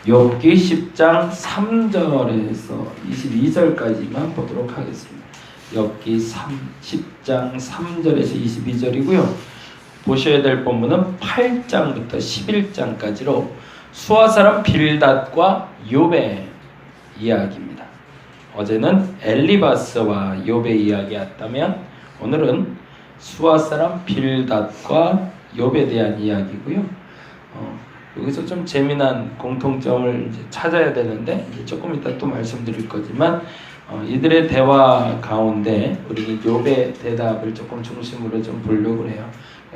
욥기 10장 3절에서 22절까지만 보도록 하겠습니다. 욥기 10장 3절에서 22절이고요. 보셔야 될 본문은 8장부터 11장까지로 수아 사람 빌닷과 욥의 이야기입니다. 어제는 엘리바스와 욥의 이야기였다면 오늘은 수아 사람 빌닷과 욥에 대한 이야기고요. 여기서 좀 재미난 공통점을 이제 찾아야 되는데 조금 이따 또 말씀드릴 거지만 이들의 대화 가운데 우리는 욥의 대답을 조금 중심으로 좀 보려고 해요.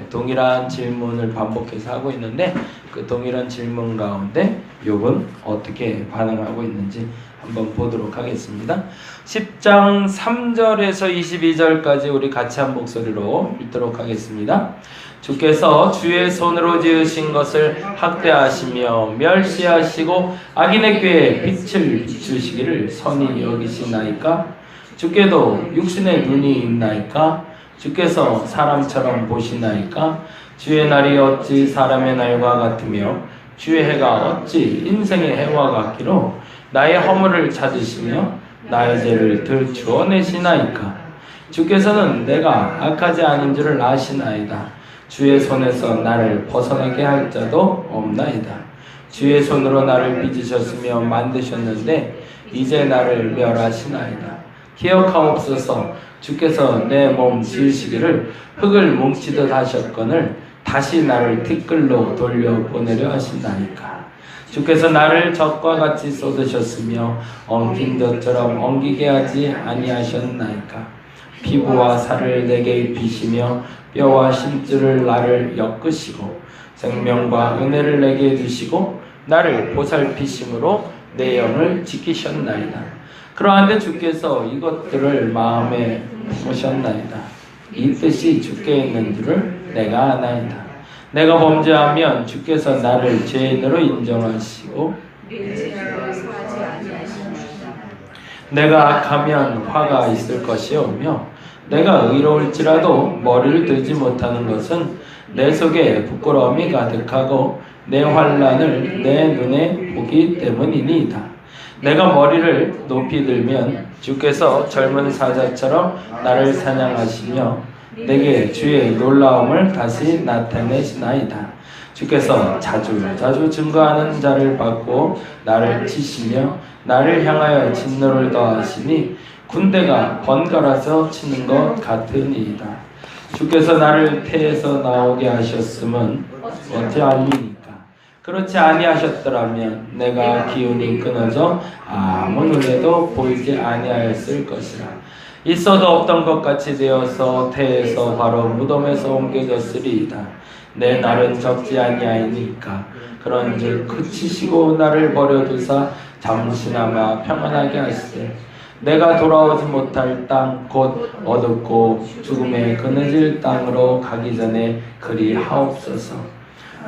동일한 질문을 반복해서 하고 있는데 그 동일한 질문 가운데 욥은 어떻게 반응하고 있는지 한번 보도록 하겠습니다. 10장 3절에서 22절까지 우리 같이 한 목소리로 읽도록 하겠습니다. 주께서 주의 손으로 지으신 것을 학대하시며 멸시하시고 악인의 꾀에 빛을 비추시기를 선히 여기시나이까? 주께도 육신의 눈이 있나이까? 주께서 사람처럼 보시나이까? 주의 날이 어찌 사람의 날과 같으며 주의 해가 어찌 인생의 해와 같기로 나의 허물을 찾으시며 나의 죄를 들추어내시나이까? 주께서는 내가 악하지 않은 줄을 아시나이다. 주의 손에서 나를 벗어나게 할 자도 없나이다. 주의 손으로 나를 빚으셨으며 만드셨는데 이제 나를 멸하시나이다. 기억하옵소서. 주께서 내 몸 지으시기를 흙을 뭉치듯 하셨거늘 다시 나를 티끌로 돌려보내려 하신다니까. 주께서 나를 젖과 같이 쏟으셨으며 엉킨 젖처럼 엉기게 하지 아니하셨나이까. 피부와 살을 내게 입히시며 뼈와 심줄을 나를 엮으시고 생명과 은혜를 내게 주시고 나를 보살피심으로 내 영을 지키셨나이다. 그러한데 주께서 이것들을 마음에 품으셨나이다. 이 뜻이 주께 있는 줄을 내가 아나이다. 내가 범죄하면 주께서 나를 죄인으로 인정하시고 내가 악하면 화가 있을 것이오며 내가 의로울지라도 머리를 들지 못하는 것은 내 속에 부끄러움이 가득하고 내 환난을 내 눈에 보기 때문이니이다. 내가 머리를 높이 들면 주께서 젊은 사자처럼 나를 사냥하시며 내게 주의 놀라움을 다시 나타내시나이다. 주께서 자주 증거하는 자를 받고 나를 치시며 나를 향하여 진노를 더하시니 군대가 번갈아서 치는 것 같으니이다. 주께서 나를 태에서 나오게 하셨음은 어찌하리니까. 그렇지 아니하셨더라면 내가 기운이 끊어져 아무 눈에도 보이지 아니하였을 것이라. 있어도 없던 것 같이 되어서 태에서 바로 무덤에서 옮겨졌으리이다. 내 날은 적지 아니하니까. 그런즉 그치시고 나를 버려두사 잠시나마 평안하게 하시되 내가 돌아오지 못할 땅 곧 어둡고 죽음에 그늘질 땅으로 가기 전에 그리 하옵소서.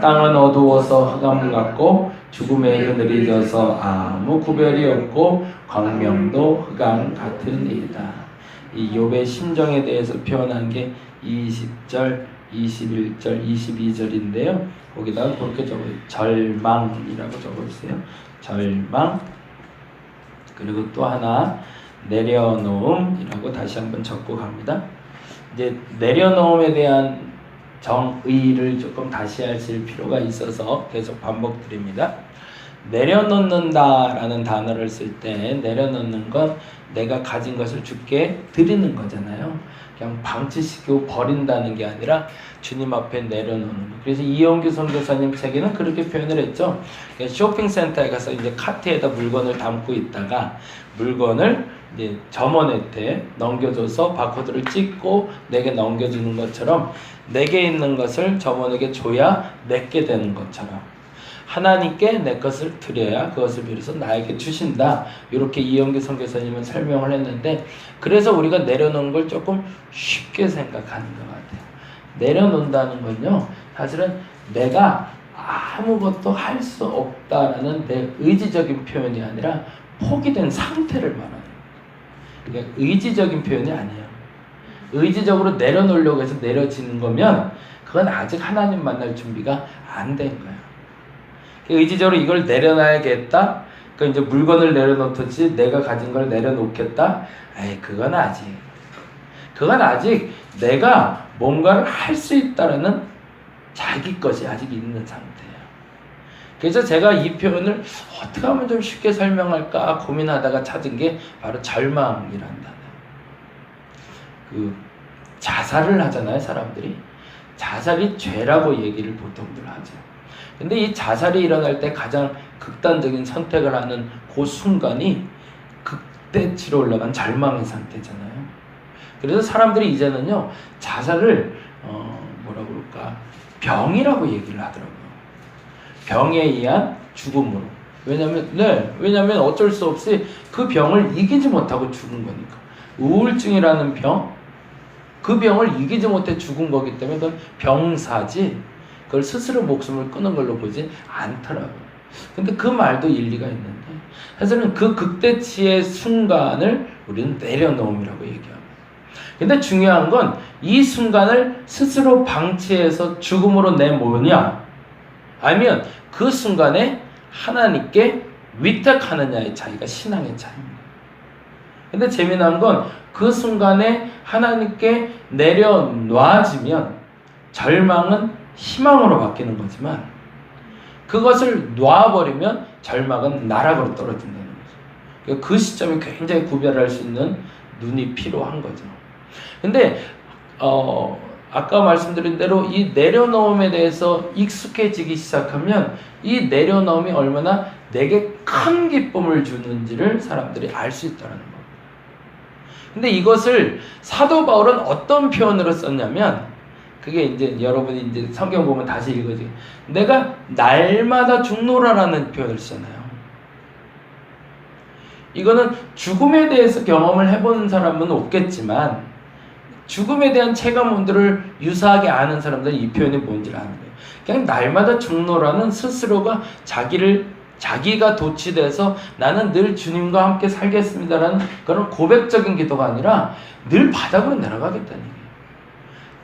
땅은 어두워서 흑암 같고 죽음의 그늘이 져서 아무 구별이 없고 광명도 흑암 같으니이다. 이 욥의 심정에 대해서 표현한 게 20절, 21절, 22절인데요. 거기다가 그렇게 절망이라고 적어주세요. 절망. 그리고 또 하나 내려놓음이라고 다시 한번 적고 갑니다. 이제 내려놓음에 대한 정의를 조금 다시 하실 필요가 있어서 계속 반복드립니다. 내려놓는다라는 단어를 쓸 때 내려놓는 건 내가 가진 것을 주께 드리는 거잖아요. 그냥 방치시키고 버린다는 게 아니라 주님 앞에 내려놓는 거. 그래서 이영규 선교사님 책에는 그렇게 표현을 했죠. 쇼핑센터에 가서 이제 카트에다 물건을 담고 있다가 물건을 이제 점원한테 넘겨줘서 바코드를 찍고 내게 넘겨주는 것처럼 내게 있는 것을 점원에게 줘야 내게 되는 것처럼 하나님께 내 것을 드려야 그것을 빌어서 나에게 주신다. 이렇게 이영규 선교사님은 설명을 했는데 그래서 우리가 내려놓는 걸 조금 쉽게 생각하는 것 같아요. 내려놓는다는 건요. 사실은 내가 아무것도 할 수 없다라는 내 의지적인 표현이 아니라 포기된 상태를 말하는 거예요. 그러니까 의지적인 표현이 아니에요. 의지적으로 내려놓으려고 해서 내려지는 거면 그건 아직 하나님 만날 준비가 안 된 거예요. 의지적으로 이걸 내려놔야겠다. 그 이제 물건을 내려놓듯이 내가 가진 걸 내려놓겠다. 에이, 그건 아직 내가 뭔가를 할 수 있다라는 자기 것이 아직 있는 상태예요. 그래서 제가 이 표현을 어떻게 하면 좀 쉽게 설명할까 고민하다가 찾은 게 바로 절망이란 단어. 그 자살을 하잖아요, 사람들이. 자살이 죄라고 얘기를 보통들 하죠. 근데 이 자살이 일어날 때 가장 극단적인 선택을 하는 그 순간이 극대치로 올라간 절망의 상태잖아요. 그래서 사람들이 이제는요, 자살을 뭐라고 그럴까, 병이라고 얘기를 하더라고요. 병에 의한 죽음으로. 왜냐면 어쩔 수 없이 그 병을 이기지 못하고 죽은 거니까. 우울증이라는 병, 그 병을 이기지 못해 죽은 거기 때문에 그건 병사지, 그걸 스스로 목숨을 끊은 걸로 보지 않더라고요. 근데 그 말도 일리가 있는데, 사실은 그 극대치의 순간을 우리는 내려놓음이라고 얘기합니다. 근데 중요한 건 이 순간을 스스로 방치해서 죽음으로 내모으냐, 아니면 그 순간에 하나님께 위탁하느냐의 차이가 신앙의 차이입니다. 근데 재미난 건 그 순간에 하나님께 내려놔지면 절망은 희망으로 바뀌는 거지만, 그것을 놔버리면 절망은 나락으로 떨어진다는 거죠. 그 시점이 굉장히 구별할 수 있는 눈이 필요한 거죠. 근데 아까 말씀드린 대로 이 내려놓음에 대해서 익숙해지기 시작하면 이 내려놓음이 얼마나 내게 큰 기쁨을 주는지를 사람들이 알 수 있다는 겁니다. 근데 이것을 사도 바울은 어떤 표현으로 썼냐면, 그게 이제 여러분이 이제 성경 보면 다시 읽어지. 내가 날마다 죽노라라는 표현을 쓰잖아요. 이거는 죽음에 대해서 경험을 해본 사람은 없겠지만, 죽음에 대한 체감들을 유사하게 아는 사람들은 이 표현이 뭔지를 아는 거예요. 그냥 날마다 죽노라는 스스로가 자기가 도취돼서 나는 늘 주님과 함께 살겠습니다라는 그런 고백적인 기도가 아니라 늘 바닥으로 내려가겠다는 얘기예요.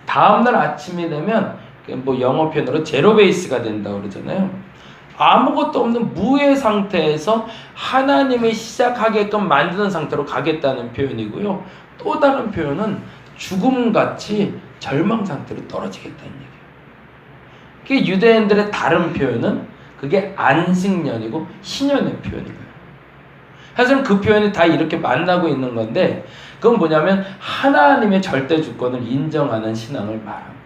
다음날 아침이 되면 뭐 영어 표현으로 제로 베이스가 된다고 그러잖아요. 아무것도 없는 무의 상태에서 하나님이 시작하게끔 만드는 상태로 가겠다는 표현이고요. 또 다른 표현은 죽음같이 절망 상태로 떨어지겠다는 얘기예요. 그게 유대인들의 다른 표현은 그게 안식년이고 희년의 표현이에요. 사실은 그 표현이 다 이렇게 만나고 있는 건데, 그건 뭐냐면 하나님의 절대 주권을 인정하는 신앙을 말합니다.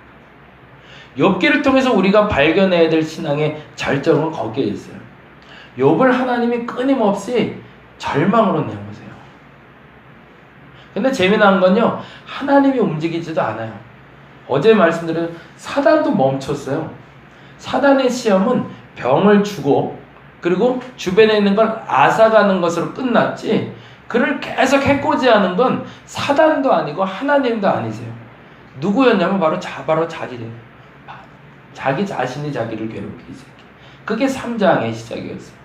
욥기를 통해서 우리가 발견해야 될 신앙의 절정은 거기에 있어요. 욥을 하나님이 끊임없이 절망으로 내모세요. 근데 재미난 건요, 하나님이 움직이지도 않아요. 어제 말씀드린 사단도 멈췄어요. 사단의 시험은 병을 주고 그리고 주변에 있는 걸 앗아가는 것으로 끝났지, 그를 계속 해코지하는 건 사단도 아니고 하나님도 아니세요. 누구였냐면 바로 자기래요. 자기 자신이 자기를 괴롭히기 시작해. 그게 3장의 시작이었어요.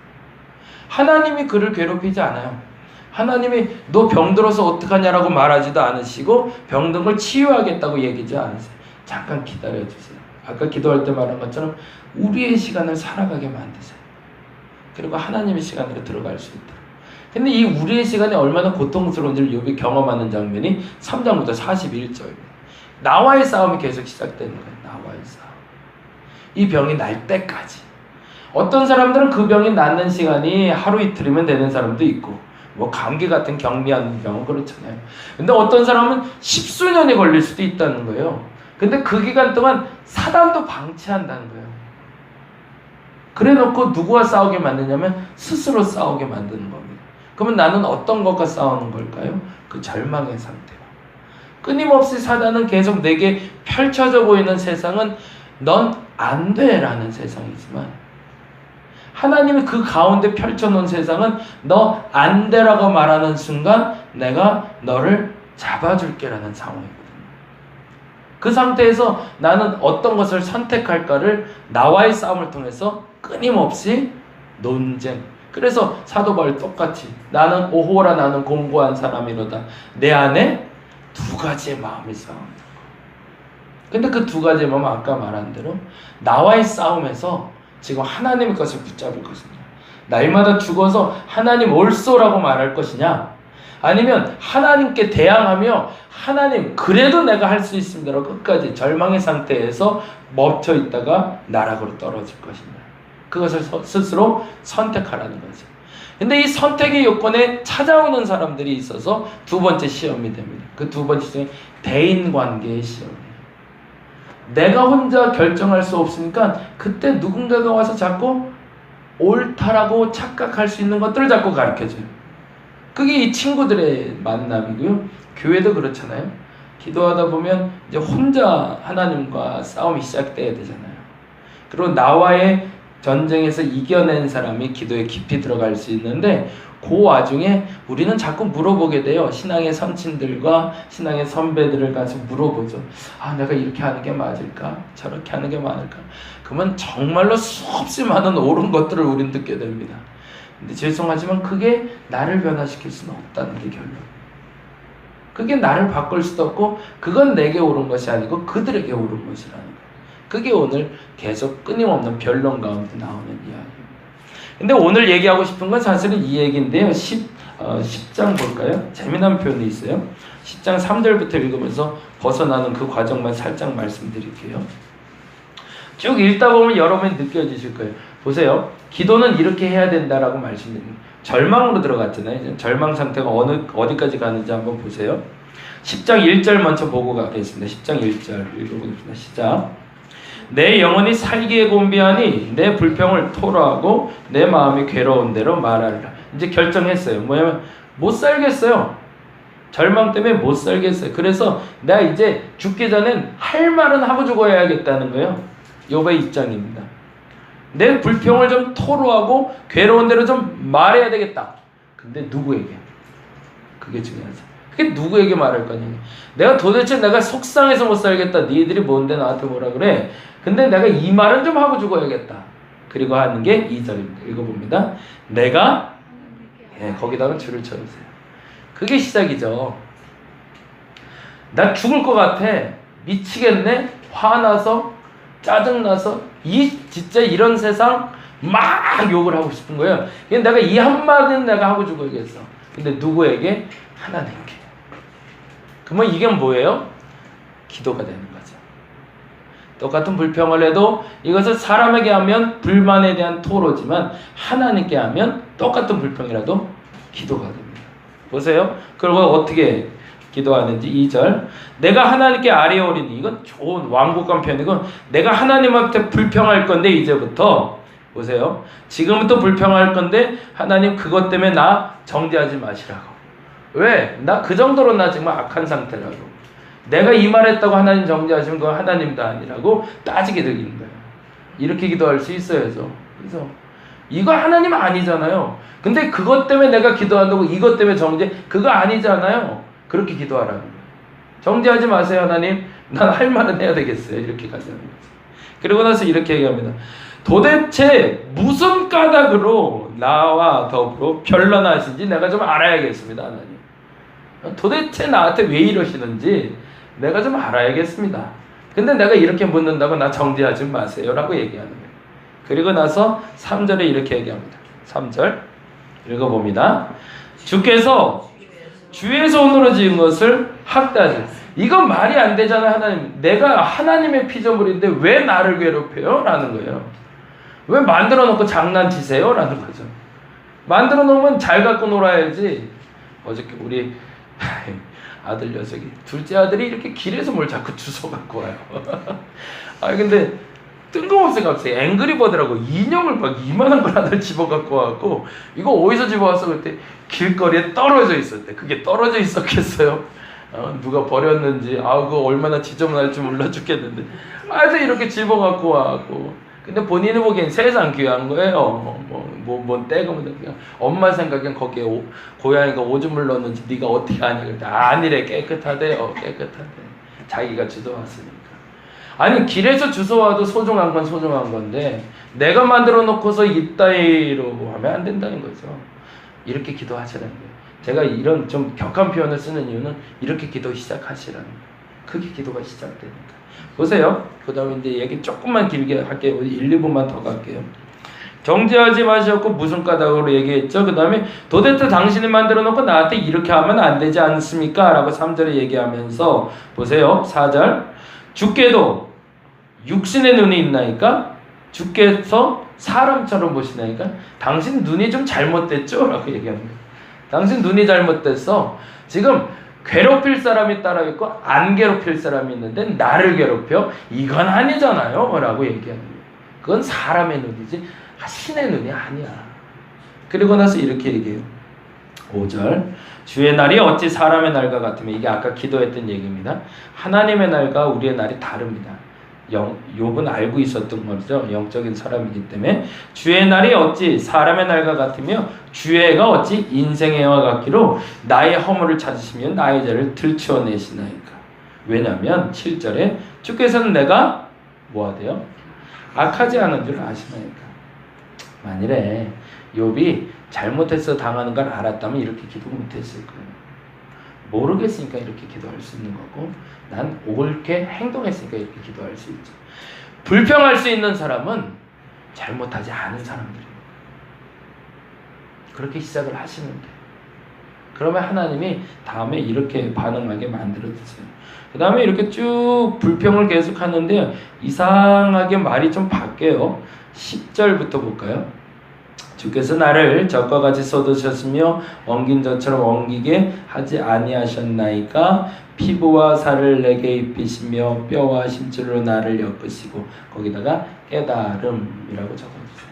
하나님이 그를 괴롭히지 않아요. 하나님이 너 병들어서 어떡하냐라고 말하지도 않으시고 병든 걸 치유하겠다고 얘기하지 않으세요. 잠깐 기다려주세요. 아까 기도할 때 말한 것처럼 우리의 시간을 살아가게 만드세요. 그리고 하나님의 시간으로 들어갈 수 있도록. 근데 이 우리의 시간이 얼마나 고통스러운지를 욥이 경험하는 장면이 3장부터 41절입니다. 나와의 싸움이 계속 시작되는 거예요. 나와의 싸움. 이 병이 날 때까지. 어떤 사람들은 그 병이 낫는 시간이 하루 이틀이면 되는 사람도 있고, 뭐 감기 같은 경미한 병은 그렇잖아요. 근데 어떤 사람은 십수년이 걸릴 수도 있다는 거예요. 근데 그 기간 동안 사단도 방치한다는 거예요. 그래 놓고 누구와 싸우게 만드냐면 스스로 싸우게 만드는 겁니다. 그러면 나는 어떤 것과 싸우는 걸까요? 그 절망의 상태로. 끊임없이 사단은 계속 내게 펼쳐져 보이는 세상은 넌 안 돼 라는 세상이지만, 하나님이 그 가운데 펼쳐놓은 세상은 너 안 돼라고 말하는 순간 내가 너를 잡아줄게 라는 상황이거든요. 그 상태에서 나는 어떤 것을 선택할까를 나와의 싸움을 통해서 끊임없이 논쟁. 그래서 사도 바울 똑같이 나는 오호라 나는 공고한 사람이로다. 내 안에 두 가지의 마음이 싸운다. 근데 그 두 가지의 마음은 아까 말한 대로 나와의 싸움에서 지금 하나님의 것을 붙잡을 것이냐, 날마다 죽어서 하나님 옳소라고 말할 것이냐, 아니면 하나님께 대항하며 하나님 그래도 내가 할 수 있습니다라고 끝까지 절망의 상태에서 멈춰 있다가 나락으로 떨어질 것이냐, 그것을 스스로 선택하라는 거죠. 근데 이 선택의 요건에 찾아오는 사람들이 있어서 두 번째 시험이 됩니다. 그 두 번째 시험이 대인관계의 시험이에요. 내가 혼자 결정할 수 없으니까 그때 누군가가 와서 자꾸 옳다라고 착각할 수 있는 것들을 자꾸 가르쳐줘요. 그게 이 친구들의 만남이고요. 교회도 그렇잖아요. 기도하다 보면 이제 혼자 하나님과 싸움이 시작돼야 되잖아요. 그리고 나와의 전쟁에서 이겨낸 사람이 기도에 깊이 들어갈 수 있는데, 그 와중에 우리는 자꾸 물어보게 돼요. 신앙의 선친들과 신앙의 선배들을 가서 물어보죠. 아, 내가 이렇게 하는 게 맞을까? 저렇게 하는 게 맞을까? 그러면 정말로 수없이 많은 옳은 것들을 우린 듣게 됩니다. 근데 죄송하지만 그게 나를 변화시킬 수는 없다는 게 결론. 그게 나를 바꿀 수도 없고, 그건 내게 옳은 것이 아니고 그들에게 옳은 것이라는 거예요. 그게 오늘 계속 끊임없는 변론 가운데 나오는 이야기입니다. 근데 오늘 얘기하고 싶은 건 사실은 이 얘기인데요. 10장 볼까요? 재미난 표현이 있어요. 10장 3절부터 읽으면서 벗어나는 그 과정만 살짝 말씀드릴게요. 쭉 읽다 보면 여러분이 느껴지실 거예요. 보세요. 기도는 이렇게 해야 된다라고 말씀드립니다. 절망으로 들어갔잖아요. 절망 상태가 어디까지 가는지 한번 보세요. 10장 1절 먼저 보고 가겠습니다. 10장 1절 읽어보겠습니다. 시작. 내 영혼이 살기에 곤비하니 내 불평을 토로하고 내 마음이 괴로운 대로 말하리라. 이제 결정했어요. 뭐냐면 못 살겠어요. 절망 때문에 못 살겠어요. 그래서 나 이제 죽기 전엔 할 말은 하고 죽어야겠다는 거예요. 욥의 입장입니다. 내 불평을 좀 토로하고 괴로운 대로 좀 말해야 되겠다. 근데 누구에게? 그게 중요하죠. 그게 누구에게 말할 거냐. 내가 도대체 내가 속상해서 못 살겠다. 니들이 뭔데 나한테 뭐라 그래. 근데 내가 이 말은 좀 하고 죽어야겠다. 그리고 하는 게 2절입니다. 읽어봅니다. 내가 거기다가 줄을 쳐주세요. 그게 시작이죠. 나 죽을 것 같아. 미치겠네. 화나서 짜증나서 진짜 이런 세상 막 욕을 하고 싶은 거예요. 내가 이 한마디는 내가 하고 죽어야겠어. 근데 누구에게? 하나님께. 그러면 이게 뭐예요? 기도가 되는 거죠. 똑같은 불평을 해도 이것을 사람에게 하면 불만에 대한 토로지만 하나님께 하면 똑같은 불평이라도 기도가 됩니다. 보세요. 그리고 어떻게 기도하는지 2절. 내가 하나님께 아뢰오리니, 이건 좋은 완곡한 표현이고, 내가 하나님한테 불평할 건데 이제부터 보세요. 지금부터 불평할 건데 하나님 그것 때문에 나 정죄하지 마시라고. 왜? 나 그 정도로 나 지금 악한 상태라고. 내가 이 말했다고 하나님 정죄하시면 그건 하나님도 아니라고 따지게 되는 거예요. 이렇게 기도할 수 있어야죠. 그래서 이거 하나님 아니잖아요. 근데 그것 때문에 내가 기도한다고 이것 때문에 정죄, 그거 아니잖아요. 그렇게 기도하라는 거예요. 정죄하지 마세요 하나님. 난 할 말은 해야 되겠어요. 이렇게 가자는 거죠. 그리고 나서 이렇게 얘기합니다. 도대체 무슨 까닭으로 나와 더불어 변론하신지 내가 좀 알아야겠습니다 하나님. 도대체 나한테 왜 이러시는지 내가 좀 알아야겠습니다. 근데 내가 이렇게 묻는다고 나 정죄하지 마세요 라고 얘기하는 거예요. 그리고 나서 3절에 이렇게 얘기합니다. 3절 읽어봅니다. 주께서 주의 손으로 지은 것을 학다지. 이건 말이 안 되잖아요 하나님. 내가 하나님의 피조물인데 왜 나를 괴롭혀요? 라는 거예요. 왜 만들어 놓고 장난치세요? 라는 거죠. 만들어 놓으면 잘 갖고 놀아야지. 어저께 우리 아들 녀석이, 둘째 아들이 이렇게 길에서 뭘 자꾸 주워 갖고 와요. 근데 뜬금없이 갑자기 앵그리버드라고 인형을 막 이만한 걸 하나 집어 갖고 와갖고, 이거 어디서 집어왔어? 그때 길거리에 떨어져 있었대. 그게 떨어져 있었겠어요? 누가 버렸는지, 그거 얼마나 지저분할지 몰라 죽겠는데, 이렇게 집어 갖고 와갖고. 근데 본인이 보기엔 세상 귀한 거예요. 뭔 떼거면 그냥 엄마 생각엔 거기에 고양이가 오줌을 넣었는지 네가 어떻게 아니? 그랬더니 아니래, 깨끗하대요. 깨끗하대. 자기가 주워왔으니까. 아니 길에서 주워와도 소중한 건 소중한 건데 내가 만들어 놓고서 이따위로 하면 안 된다는 거죠. 이렇게 기도하시라는 거예요. 제가 이런 좀 격한 표현을 쓰는 이유는 이렇게 기도 시작하시라는 거예요. 그게 기도가 시작되니까. 보세요. 그 다음에 이제 얘기 조금만 길게 할게요. 1, 2분만 더 갈게요. 정죄하지 마시었고 무슨 까닭으로 얘기했죠. 그 다음에 도대체 당신이 만들어 놓고 나한테 이렇게 하면 안 되지 않습니까? 라고 3절에 얘기하면서 보세요. 4절 주께도 육신의 눈이 있나이까? 주께서 사람처럼 보시나이까? 당신 눈이 좀 잘못됐죠? 라고 얘기합니다. 당신 눈이 잘못됐어. 지금 괴롭힐 사람이 따로 있고 안 괴롭힐 사람이 있는데 나를 괴롭혀? 이건 아니잖아요. 라고 얘기합니다. 그건 사람의 눈이지 신의 눈이 아니야. 그리고 나서 이렇게 얘기해요. 5절 주의 날이 어찌 사람의 날과 같으면, 이게 아까 기도했던 얘기입니다. 하나님의 날과 우리의 날이 다릅니다. 욥은 알고 있었던 거죠. 영적인 사람이기 때문에 주의 날이 어찌 사람의 날과 같으며 주의 해가 어찌 인생의 해와 같기로 나의 허물을 찾으시며 나의 죄를 들추어내시나이까. 왜냐하면 7절에 주께서는 내가 뭐하대요? 악하지 않은 줄 아시나이까. 만일에 욥이 잘못해서 당하는 걸 알았다면 이렇게 기도 못했을 거예요. 모르겠으니까 이렇게 기도할 수 있는 거고, 난 옳게 행동했으니까 이렇게 기도할 수 있죠. 불평할 수 있는 사람은 잘못하지 않은 사람들이에요. 그렇게 시작을 하시면 돼요. 그러면 하나님이 다음에 이렇게 반응하게 만들어주세요. 그 다음에 이렇게 쭉 불평을 계속 하는데 이상하게 말이 좀 바뀌어요. 10절부터 볼까요? 주께서 나를 적과 같이 쏟으셨으며 엉긴 자처럼 엉기게 하지 아니하셨나이까. 피부와 살을 내게 입히시며 뼈와 심줄로 나를 엮으시고, 거기다가 깨달음이라고 적어주세요.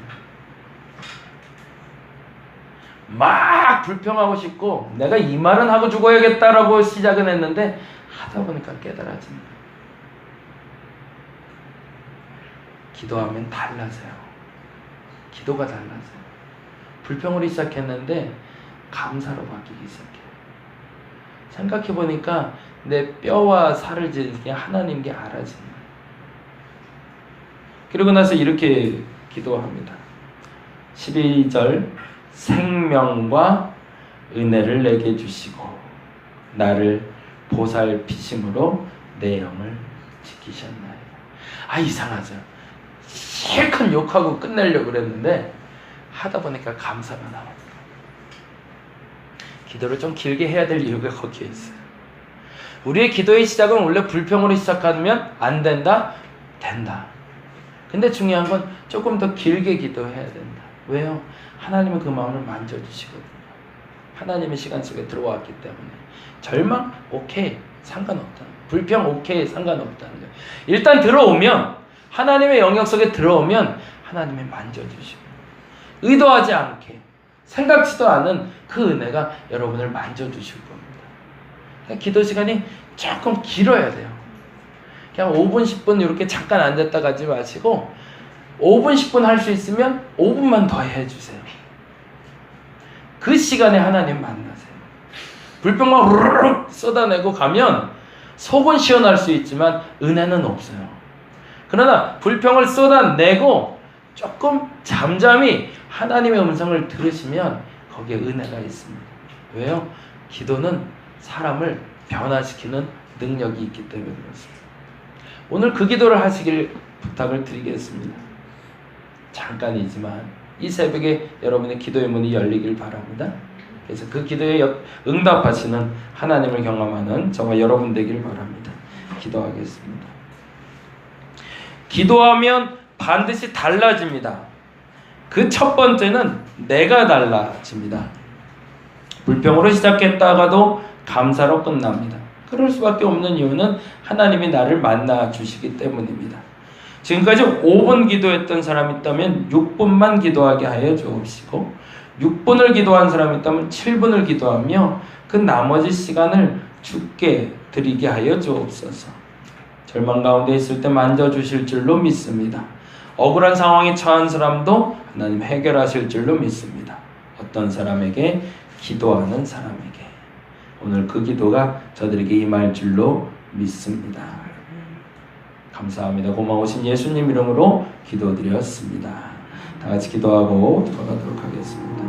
막 불평하고 싶고 내가 이 말은 하고 죽어야겠다라고 시작은 했는데 하다 보니까 깨달아집니다. 기도하면 달라져요. 기도가 달라져요. 불평으로 시작했는데 감사로 바뀌기 시작해요. 생각해보니까 내 뼈와 살을 지은 게 하나님 게 알아지는 거예요. 그리고 나서 이렇게 기도합니다. 12절 생명과 은혜를 내게 주시고 나를 보살피심으로 내 영을 지키셨나요. 이상하죠. 실컷 욕하고 끝내려고 그랬는데 하다 보니까 감사가 나옵니다. 기도를 좀 길게 해야 될 이유가 거기에 있어요. 우리의 기도의 시작은 원래 불평으로 시작하면 안 된다? 된다. 근데 중요한 건 조금 더 길게 기도해야 된다. 왜요? 하나님은 그 마음을 만져주시거든요. 하나님의 시간 속에 들어왔기 때문에. 절망? 오케이. 상관없다. 불평? 오케이. 상관없다는 거예요. 일단 들어오면, 하나님의 영역 속에 들어오면 하나님이 만져주시고, 의도하지 않게 생각지도 않은 그 은혜가 여러분을 만져주실 겁니다. 그러니까 기도 시간이 조금 길어야 돼요. 그냥 5분, 10분 이렇게 잠깐 앉았다 가지 마시고 5분, 10분 할 수 있으면 5분만 더 해주세요. 그 시간에 하나님 만나세요. 불평만 우르르 쏟아내고 가면 속은 시원할 수 있지만 은혜는 없어요. 그러나 불평을 쏟아내고 조금 잠잠히 하나님의 음성을 들으시면 거기에 은혜가 있습니다. 왜요? 기도는 사람을 변화시키는 능력이 있기 때문에 그렇습니다. 오늘 그 기도를 하시길 부탁을 드리겠습니다. 잠깐이지만 이 새벽에 여러분의 기도의 문이 열리길 바랍니다. 그래서 그 기도에 응답하시는 하나님을 경험하는 저와 여러분 되길 바랍니다. 기도하겠습니다. 기도하면 반드시 달라집니다. 그 첫 번째는 내가 달라집니다. 불평으로 시작했다가도 감사로 끝납니다. 그럴 수밖에 없는 이유는 하나님이 나를 만나 주시기 때문입니다. 지금까지 5분 기도했던 사람이 있다면 6분만 기도하게 하여 주옵시고, 6분을 기도한 사람이 있다면 7분을 기도하며 그 나머지 시간을 주께 드리게 하여 주옵소서. 절망 가운데 있을 때 만져주실 줄로 믿습니다. 억울한 상황에 처한 사람도 하나님 해결하실 줄로 믿습니다. 어떤 사람에게? 기도하는 사람에게. 오늘 그 기도가 저들에게 임할 줄로 믿습니다. 감사합니다. 고마우신 예수님 이름으로 기도드렸습니다. 다 같이 기도하고 돌아가도록 하겠습니다.